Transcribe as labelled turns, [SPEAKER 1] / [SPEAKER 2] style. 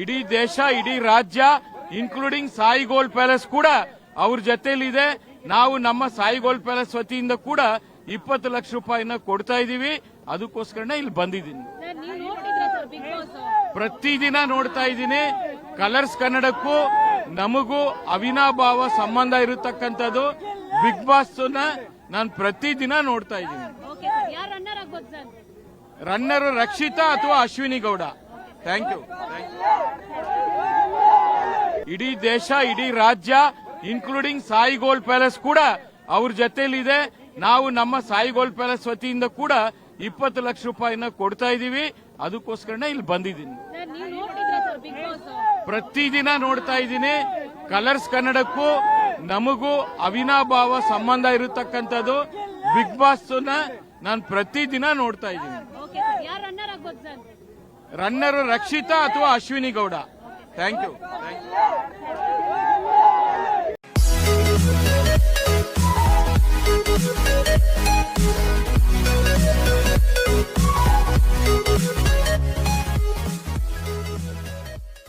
[SPEAKER 1] ಇಡೀ ದೇಶ, ಇಡೀ ರಾಜ್ಯ, ಇನ್ಕ್ಲೂಡಿಂಗ್ ಸಾಯಿ ಗೋಲ್ಡ್ ಪ್ಯಾಲೇಸ್ ಕೂಡ ಅವ್ರ ಜೊತೆಲಿದೆ. ನಾವು ನಮ್ಮ ಸಾಯಿ ಗೋಲ್ಡ್ ಪ್ಯಾಲೇಸ್ ವತಿಯಿಂದ ಕೂಡ 20 ಲಕ್ಷ ರೂಪಾಯಿನ ಕೊಡ್ತಾ ಇದೀವಿ. ಅದಕ್ಕೋಸ್ಕರನೇ ಇಲ್ಲಿ ಬಂದಿದ್ದೀನಿ. ಪ್ರತಿದಿನ ನೋಡ್ತಾ ಇದ್ದೀನಿ. ಕಲರ್ಸ್ ಕನ್ನಡಕ್ಕೂ ನಮಗೂ ಅವಿನಾಭಾವ ಸಂಬಂಧ ಇರತಕ್ಕಂಥದ್ದು. ಬಿಗ್ ಬಾಸ್ ನಾನು ಪ್ರತಿದಿನ ನೋಡ್ತಾ ಇದ್ದೀನಿ. ರನ್ನರ್ ರಕ್ಷಿತಾ ಅಥವಾ ಅಶ್ವಿನಿ ಗೌಡ. Thank you. ಇಡೀ ದೇಶ, ಇಡೀ ರಾಜ್ಯ, ಇನ್ಕ್ಲೂಡಿಂಗ್ ಸಾಯಿ ಗೋಲ್ಡ್ ಪ್ಯಾಲೇಸ್ ಕೂಡ ಅವ್ರ ಜೊತೆಲಿದೆ. ನಾವು ನಮ್ಮ ಸಾಯಿ ಗೋಲ್ಡ್ ಪ್ಯಾಲೇಸ್ ವತಿಯಿಂದ ಕೂಡ 20 ಲಕ್ಷ ರೂಪಾಯಿನ ಕೊಡ್ತಾ ಇದೀವಿ. ಅದಕ್ಕೋಸ್ಕರನೇ ಇಲ್ಲಿ ಬಂದಿದ್ದೀನಿ. ಪ್ರತಿದಿನ ನೋಡ್ತಾ ಇದ್ದೀನಿ. ಕಲರ್ಸ್ ಕನ್ನಡಕ್ಕೂ ನಮಗೂ ಅವಿನಾಭಾವ ಸಂಬಂಧ ಇರತಕ್ಕಂಥದ್ದು. ಬಿಗ್ ಬಾಸ್ ನಾನು ಪ್ರತಿದಿನ ನೋಡ್ತಾ ಇದ್ದೀನಿ. ರನ್ನರ್ ರಕ್ಷಿತಾ ಅಥವಾ ಅಶ್ವಿನಿ ಗೌಡ. Thank you.